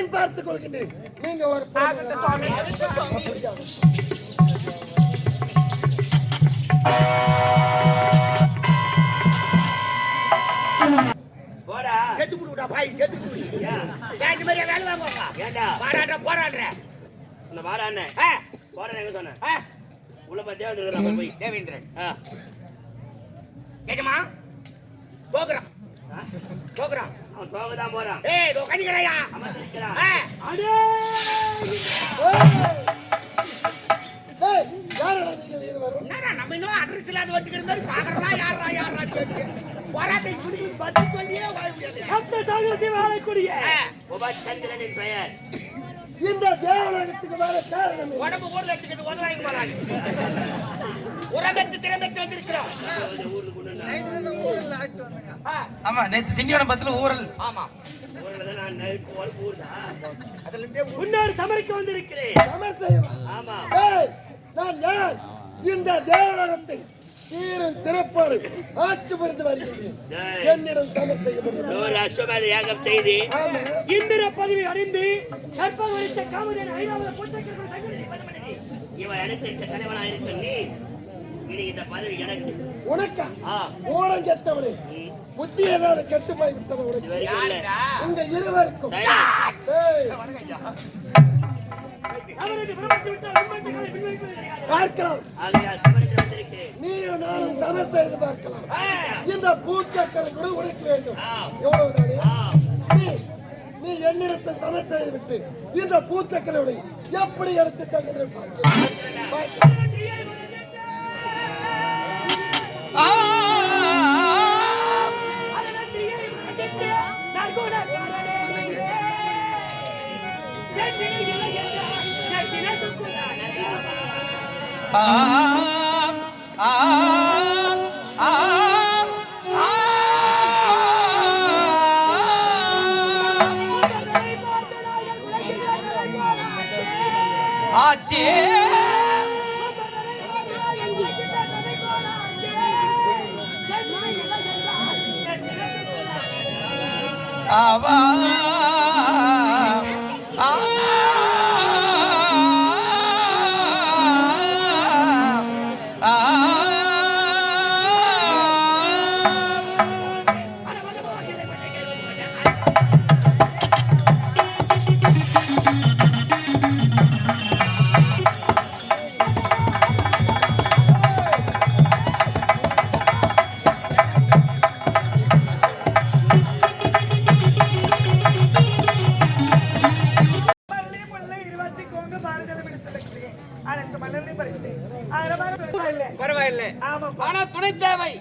நான் பார்த்துக் கொள்கின்றேன். நீங்க ஒரு செத்து குடுடா பாய், செத்து குடு. கேட்க மாதிரி வேலை வாங்குவாங்க. ஏண்டா பாராட்ட போராடுற அந்த வாடானே போறேன் எங்க சொன்ன உள்ள பத்தியா வந்துருக்கா போய் தேவேந்திரன் கேட்டமா போக்குறான் போக்குறான் அவன் தோகதான் போறான். ஏய் தோ கணிக்கறாயா அவன் நிக்கறான். அடே டேய் யாரடா நீங்க இருவரும்? என்னடா நம்ம இன்னும் அட்ரஸ் இல்லாத வட்டிக்கிற மாதிரி பாக்குறடா யாரா கேட்டு போராட்டை குடிக்கு பத்தி சொல்லியே வாய் முடியாது. அந்த சாகரத்தை வாழக்கூடிய உபச்சந்திரனின் பெயர். இந்த தேவலோகத்துக்கு வர காரணம் உடம்பு ஊர்ல எடுத்துக்கிட்டு உதவாங்க போறாங்க. உரமெத்து திறமெத்து வந்திருக்கிறோம். ஆமா நேத்து திண்டிவனம் பத்துல ஊரல். ஆமா ஊர்ல நான் நைட் ஊர்தா அதுல இருந்தே முன்னாடி சமரிக்க வந்திருக்கிறேன். சமர் செய்வா? ஆமா. ஏய் நான் யார்? இந்த தேவலோகத்தை தீரும் சிறப்பாடு ஆட்சி புரிந்து வருகிறேன். என்னிடம் சமர் செய்ய முடியும். ஒரு அஸ்வமேத யாகம் செய்து இந்திர பதவி அடைந்து கற்பகம் வரித்த காமதேவன் ஐராவத புத்தகத்தை சங்கரி பண்ணி இவன் அனைத்து தலைவனாக இருக்க நீ இனி இந்த பதவி எனக்கு. உனக்கா? ஓடம் கெட்டவனே, புத்தி ஏதாவது கெட்டு போய் விட்டது உனக்கு. உங்க இருவருக்கும் பார்க்கலாம். நீயும் நானும் சமர் செய்து பார்க்கலாம். இந்த பூச்சக்கரை கூட உனக்கு வேண்டும். எவ்வளவுதானே? நீ என்னிடத்தை சமர் செய்து விட்டு இந்த பூச்சக்கரை எப்படி எடுத்து சென்று பார்க்கலாம். ஆச்சே ஆவா பரவாயில்லை. ஆனா துணை தேவை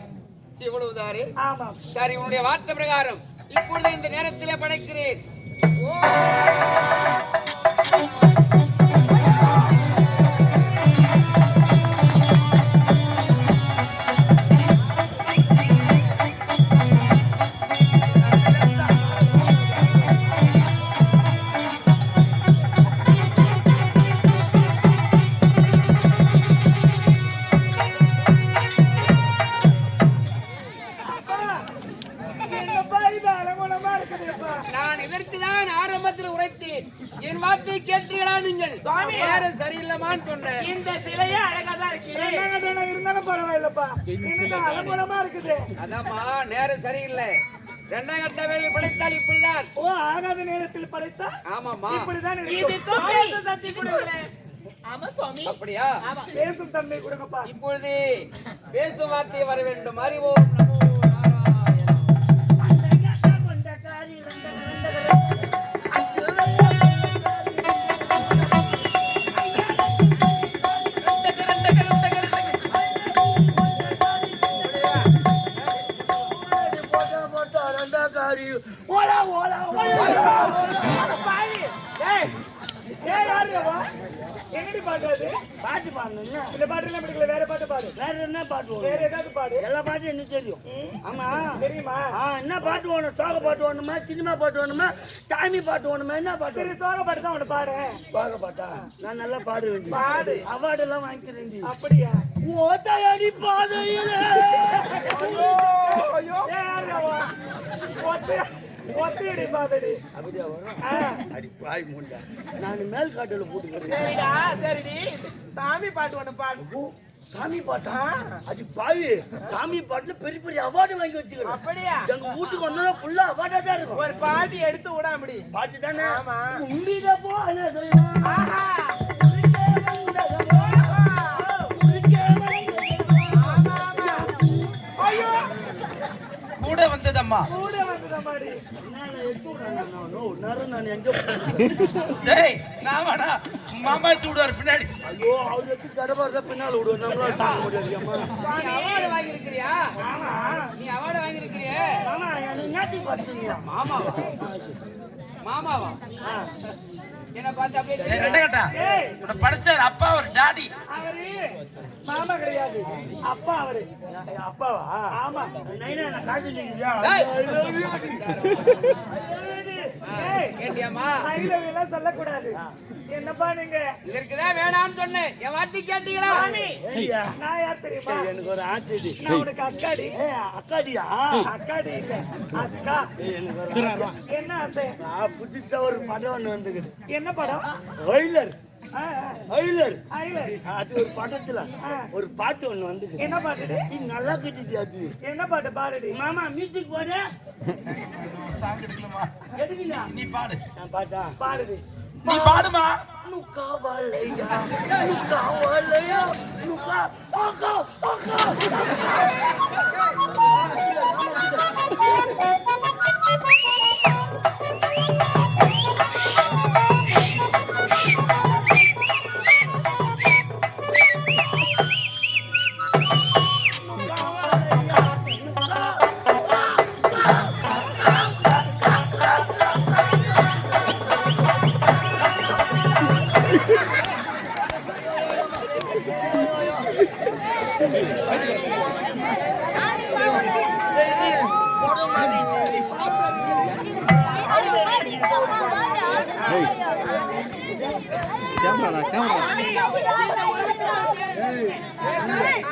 இவ்வளவுதாரு. சரி, உன்னுடைய வார்த்தை பிரகாரம் இப்பொழுது இந்த நேரத்திலே படைக்கிறேன். நான் இதற்குதான் ஆரம்பத்தில் உரைத்தேன். என் வார்த்தையை கேட்டீர்களா நீங்கள்? நேரம் சரியில்லமான்னு சொன்னேன். இந்த சிலையே அழகாதான் இருக்கு. இருந்தாலும் பரவாயில்லப்பா, அலங்கோலமா இருக்குது. அதாம்மா நேரம் சரியில்லை. ரெண்டாயிரத்த வேலை படைத்தால் இப்படிதான். ஓ, ஆகாத நேரத்தில் படைத்தா? ஆமாமா, இப்படிதான் அப்படியா? பேசும் தன்மை கொடுங்கப்பா. இப்பொழுது பேசும் வார்த்தையை வர வேண்டும். அறிவோம் பாட்டு பாடணும். இந்த பாட்டு எல்லாம் பிடிக்கல, வேற பாட்டு பாடு. வேற என்ன பாட்டு? வேற ஏதாவது பாடு. எல்லா பாட்டும் எனக்கு தெரியும். ஆமா தெரியுமா? என்ன பாட்டு வேணும்? சோக பாட்டு வேணுமா, சினிமா பாட்டு வேணுமா, சாமி பாட்டு வேணுமா? என்ன பாட்டு? சரி, சோக பாட்டு தான் ஒன்று பாடு. சோக பாட்டா? நான் நல்லா பாடுவேன். பாடு. அவார்டு எல்லாம் வாங்கிக்கிறேன். அப்படியா? ஓத்தையடி பாதையில ஒத்தியடி பாதடி அப்படியே வரும். அடி பாய் மூண்டா, நான் மேல் காட்டுல போட்டுக்கிறேன். சரிடா சரிடி, சாமி பாட்டு ஒண்ணு பாடு. சாமி பாட்டா? அடி பாவி, சாமி பாட்டுல பெரிய பெரிய அவார்டு வாங்கி வச்சுக்கிறேன். அப்படியா? எங்க வீட்டுக்கு வந்தா ஃபுல்லா அவார்டா தான் இருக்கும். ஒரு பாட்டு எடுத்து விடாமடி. பாட்டு தானே? ஆமா. உண்டிட போ அனதமா. ஆஹா. ஐயோ கூட வந்ததம்மா. கூட வந்ததம்மாடி. நான் எங்க டேய் நாமடா மாமா சூடார் பின்னாடி. ஐயோ, அவருக்கு கடப்பாத பின்னால விடுவோம், நம்மளால தாங்க முடியாது. அம்மா நீ அவார்டு வாங்கி இருக்கிறியா? ஆமா. நீ அவார்டு வாங்கி இருக்கிறியே? மாமா எனக்கு ஞாத்தி படிச்சீங்களா? மாமாவா? மாமாவா? என்ன பார்த்து அப்படியே ஏய் தெரியுதா? ரெண்டகட்டா. உன்னை படிச்சார் அப்பா ஒரு டாடி. அவரு மாமா கிடையாது, அப்பா அவரு. அப்பாவா? ஆமா. நைனா நான் காசு நிக்கிறேன். கேட்டியாமா? எல்லாம் சொல்லக்கூடாது. என்னப்பா நீங்க இதற்குதான் வேணாம்னு சொன்னேன், என் வார்த்தை கேட்டீங்களா? நான் யார் தெரியுமா? எனக்கு ஒரு ஆச்சடி. நான் உனக்கு அக்காடி. அக்காடியா? அக்காடி இல்ல, அக்கா. எனக்கு ஒரு ஆசை. என்ன ஆசை? புதுசா ஒரு படம் ஒண்ணு வந்துக்குது. என்ன படம்? ஹைலர். ஹைலர். ஐலர். அது ஒரு படத்துல ஒரு பாட்டு ஒண்ணு வந்துக்குது. என்ன பாட்டு? இது நல்லா கட்டிட்டு அது. என்ன பாட்டு பாடுடி? மாமா மியூசிக் போடு. சாங் எடுக்கலாமா? எடுக்கலையா? நீ பாடு. நான் பாட்டா? பாடுடி. நீ பாடுமா. நுக்கா வாலையா, நுக்கா வாலையா, நுக்கா ஆகா ஆகா.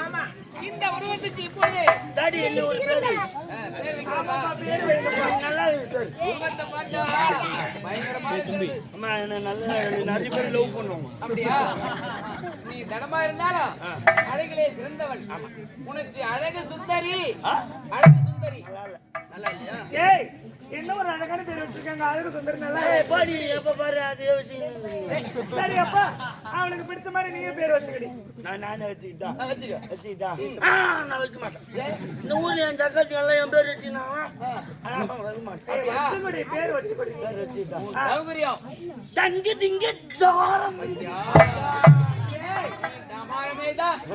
ஆமா, இந்த உருவத்துக்கு இப்போது டாடி என்ன ஒரு பேரு? பேர் வைக்கிறப்பா. நல்லா இருக்கு. உருவத்தை பார்த்தா பயங்கரமா இருக்குது. அம்மா என்ன நல்லா நிறைய பேர் லவ் பண்ணுவாங்க. அப்படியா? நீ தனமா இருந்தாலும் அழகிலே சிறந்தவள். உனக்கு அழகு சுந்தரி. அழகு சுந்தரி. நல்லா இல்லையா? ஏய், என்ன ஒரு அழகான பேர் வச்சிருக்காங்க, அழகு சுந்தரி. நல்லா பாடி எப்ப பாரு அதே விஷயம். சரி அப்பா, அவனுக்கு பிடிச்ச மாதிரி நீயே பேர் வச்சுக்கடி. நானே வச்சுக்கிட்டா வச்சுக்க. வச்சுக்கிட்டா நான் வைக்க மாட்டேன். இந்த ஊர்ல என் தக்காளி எல்லாம் என் பேர் வச்சுனா வைக்க மாட்டேன். வச்சுக்கடி, பேர் வச்சுக்கடி. பேர் வச்சுக்கிட்டா சௌகரியம். தங்கி திங்க தாரம்.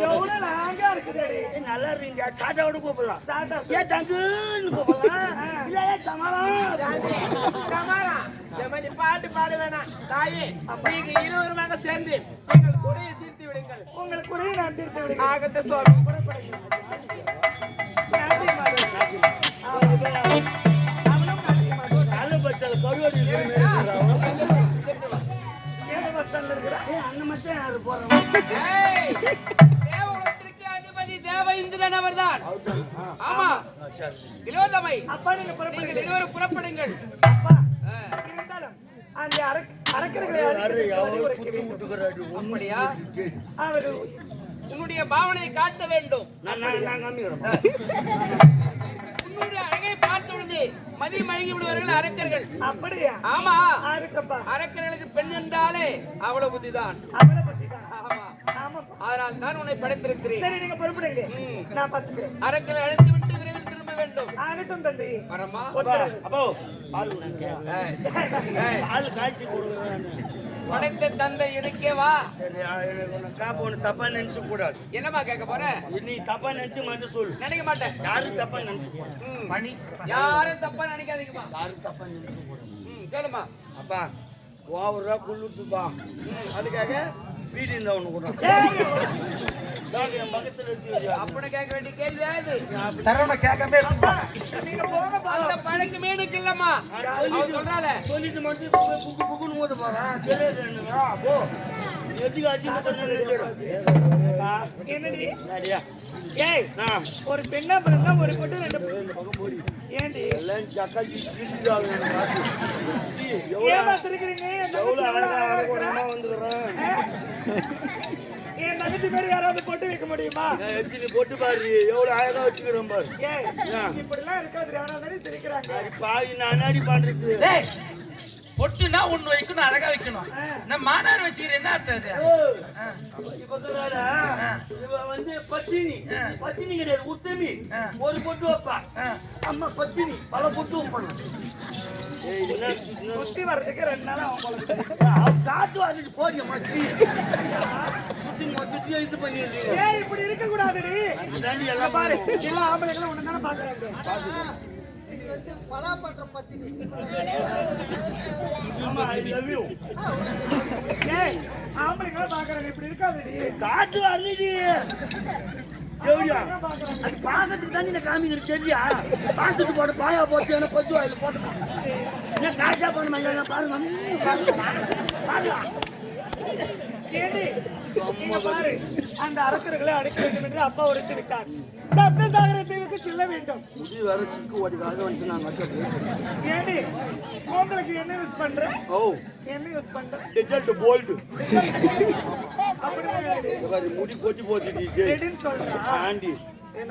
எவ்வளவு லாங்கா இருக்குதடி. நல்லா இருக்கீங்க. சாட்டாவோட கூப்பிடலாம். சாட்டா ஏன் தங்குன்னு கூப்பிடலாம். இல்ல தமாரம். கமாரா, ஜமனி பாட்டு பாட வேணாம். தாயே, நீங்க இருவருமாக சேர்ந்து எங்கள் குறையை தீர்த்து விடுங்கள். உங்கள் குறையை நான் தீர்த்து விடுங்கள். ஆகட்டும் சுவாமி. நல்ல பச்சால கருவாடி அண்ணன் மட்டும் யாரு போறோம். தேவகுலத்திற்கு அதிபதி தேவ இந்திரன் அவர்தான். ஆமா, திலோதமை. அப்பா நீங்க இருவரும் புறப்படுங்கள். அப்பா இருந்தாலும் அந்த அரக்கர்களை அப்படியா? அவர் உன்னுடைய பாவனையை காட்ட வேண்டும். உன்னுடைய அழகை பார்த்தொழுது மதி மயங்கி விடுவார்கள் அரக்கர்கள். அப்படியா? ஆமா, அரக்கர்களுக்கு பெண் என்றாலே அவ்வளவு புத்திதான். அதனால் தான் உன்னை படைத்திருக்கிறேன். சரி, நீங்க பொறுப்படுங்க, நான் பார்த்துக்கிறேன். அரக்கரை அழைத்து விட்டு விரைவில் திரும்ப வேண்டும். ஆகட்டும் தம்பி. வரமா அப்போ ஆளு காய்ச்சி கொடுங்க. படைத்த தந்தை எனக்கே வா. சரி, காப்பு ஒண்ணு தப்பா நினைச்சு கூடாது. என்னமா கேட்க போற? நீ தப்பா நினைச்சு மட்டும் சொல்லு. நினைக்க மாட்டேன். யாரும் தப்பா நினைச்சு மணி யாரும் தப்பா நினைக்காதீங்கம்மா. யாரும் தப்பா நினைச்சு கூடாது. கேளுமா. அப்பா ஓவரா குள்ளுட்டுப்பா. அதுக்காக வீடு இருந்தா ஒண்ணு கூட என் பக்கத்துல வச்சு அப்படி கேட்க வேண்டிய கேள்வி அது. தரவன கேட்கவே நீங்க போங்க, அந்த பழக்கமே எனக்கு இல்லம்மா. சொல்றால சொல்லிட்டு மட்டும் புக்கு புக்குன்னு போது போறேன். தெரியாது என்னங்க. போ எதுக்கு அசிங்க பண்ண என்னடி ஏய் ஒரு பெண்ணா பிறந்தா ஒரு பொட்டு ரெண்டு பக்கம் போடி ஏண்டி எல்லாம் சக்காச்சி சீரியாவே ஏமா திருக்கிறீங்க எவ்வளவு அழகா வந்துடுறேன் என் தங்கச்சி பேர் யாராவது பொட்டு வைக்க முடியுமா எத்தனை பொட்டு பாரு எவ்வளவு அழகா வச்சுக்கிறேன் பாரு ஏய் இப்படிலாம் இருக்காது ஆனா சிரிக்கிறாங்க பாவி நான் அடி பண்றது பொட்டுனா ஒண்ணு வைக்கணும், அழகா வைக்கணும். நான் மானார் வச்சுக்கிறேன், என்ன அர்த்தம் வந்து பத்தினி பத்தினி கிடையாது, உத்தமி. ஒரு பொட்டு வைப்பா அம்மா பத்தினி, பல பொட்டு வைப்பாங்க. சுத்தி வர்றதுக்கு 2 நாள் காசு வாங்கிட்டு போறிய மச்சி சுத்தி மொத்தத்தையே இது பண்ணிடுறீங்க. ஏய் இப்படி இருக்க கூடாதுடி. எல்லாம் பாரு, எல்லா ஆம்பளைங்களும் ஒண்ணு தானே பாக்குறாங்க. பலாப்பற்ற பத்தினி. ஏய் ஆம்பளைங்களும் பாக்குறாங்க, இப்படி இருக்காதுடி. காசு வரலடி. அது பாக்கிறதுக்கு தான் நீ காமிக்கிறது தெரியா? பார்த்துட்டு போட பாயா போட்டு என்ன கொஞ்சம் அதில் போட்டு என்ன காசா பண்ண பாருங்க. பாரு, அந்த அரசர்களை அடைக்க வேண்டும் என்று அப்பா உரைத்து விட்டார். சப்தசாகர தீவுக்கு செல்ல வேண்டும். வேற சிக்கு ஓடிக்காக வந்து நான் ஏண்டி உங்களுக்கு என்ன யூஸ் பண்ற? ஓ என்ன யூஸ் பண்ற? டெசர்ட் போல்ட். அப்படி முடி கொட்டி போச்சு ரெடின்னு சொல்றா ஆண்டி.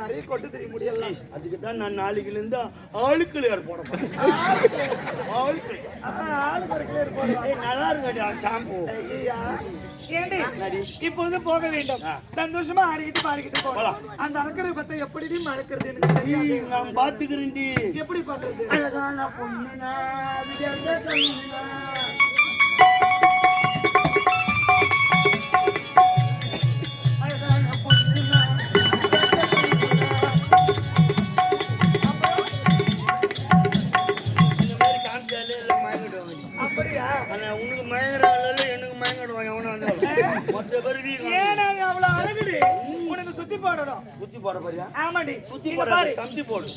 நிறைய கொட்டு தெரிய முடியல. அதுக்கு தான் நான் நாளைக்குல இருந்து ஆளுக்கள் ஏர் போட போறேன். ஆளுக்கு ஒரு கிளியர் போடுறேன். நல்லா இருக்காடி ஷாம்பு. ஏண்டி இப்பொழுது போக வேண்டும். சந்தோஷமா ஆடிக்கிட்டு பாடிக்கிட்டு போகலாம். அந்த அழகரை பத்தி எப்படி அழைக்கிறது எனக்கு தெரியாது. நான் பாத்துக்கிறேன்டி. எப்படி பாக்குறது? அழகான பொண்ணுனா உனக்கு மயங்குறாங்க, எனக்கு மயங்கிடுவாங்க. மொத்த பேரு அவ்வளவு அழகுடி. உனக்கு சுத்தி போடணும். சுத்தி போட பாரியா? ஆமாடி, சுத்தி போட சந்தி போடு.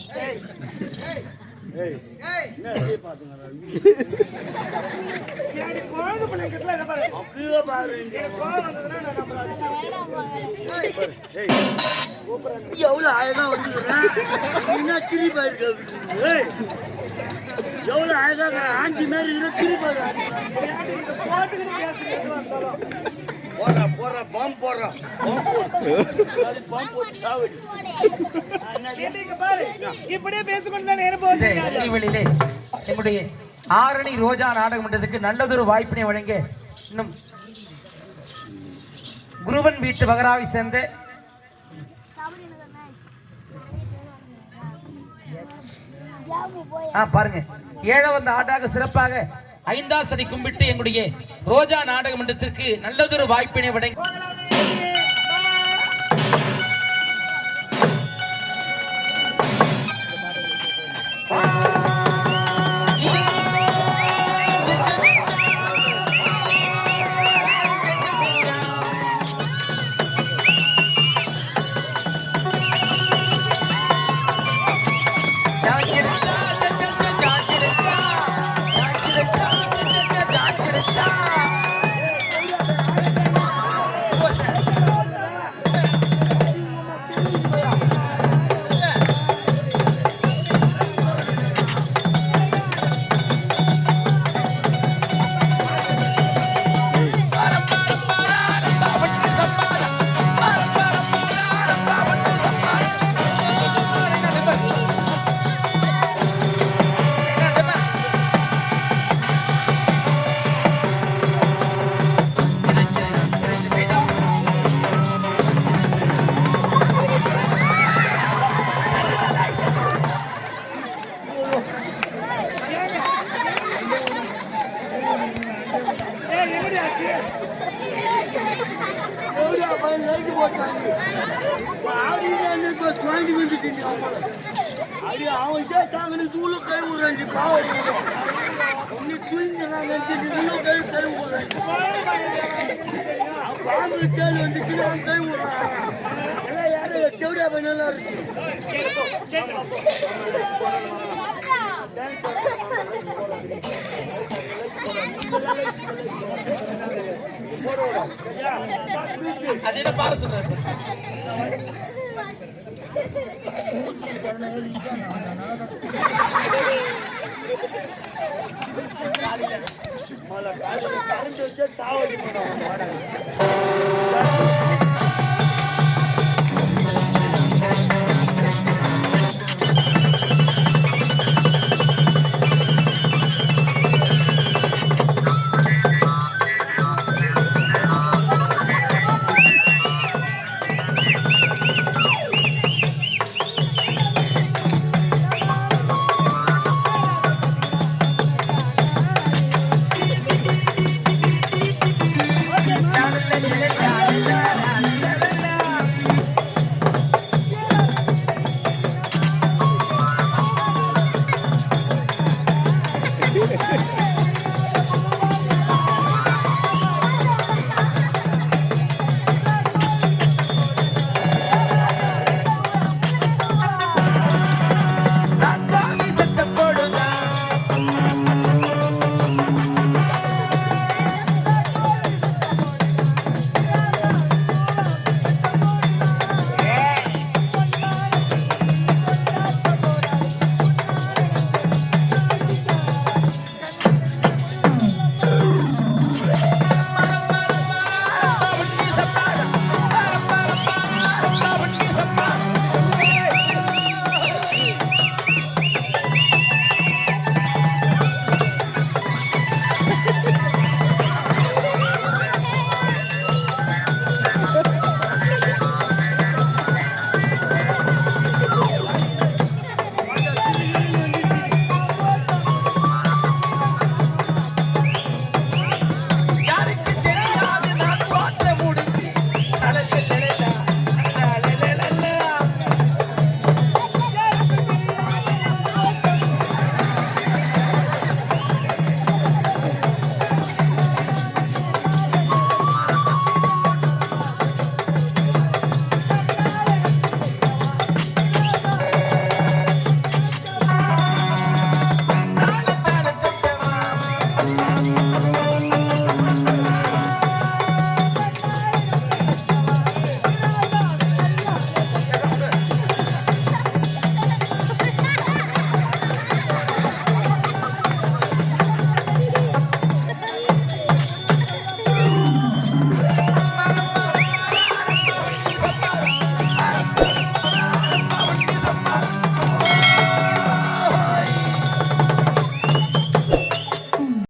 குழந்தை பிள்ளைங்க பாரு, அப்படியே பாரு. எவ்வளவு அழகா வந்துக்கிறேன். திருப்பி இருக்க எவ்வளவு அழகா ஆண்டி மாதிரி திருப்பி போடுற பாம்பு போடுற பாம்பு போட்டு சாவடி. இப்படியே பேசிக்கொண்டு நேரம் போகுது. எங்களுடைய ஆரணி ரோஜா நாடக மன்றத்துக்கு நல்லதொரு வாய்ப்பினை வழங்க இன்னும் குருவன் வீட்டு மகராவை சேர்ந்த பாருங்க 7வது ஆண்டாக சிறப்பாக 5ஆம் சனி கும்பிட்டு எங்களுடைய ரோஜா நாடக மன்றத்திற்கு நல்லதொரு வாய்ப்பினை வழங்கி அவன் இதே தாங்க தூள கை விடுறாங்க. பாவம் தூங்க கை கை விடுறாங்க. பாம்பு தேல் வந்துச்சு கை விடுறாங்க. எல்லாம் யாரும் தேவடியா பண்ணலாம் இருக்கு. அது என்ன பாரு சொல்றாரு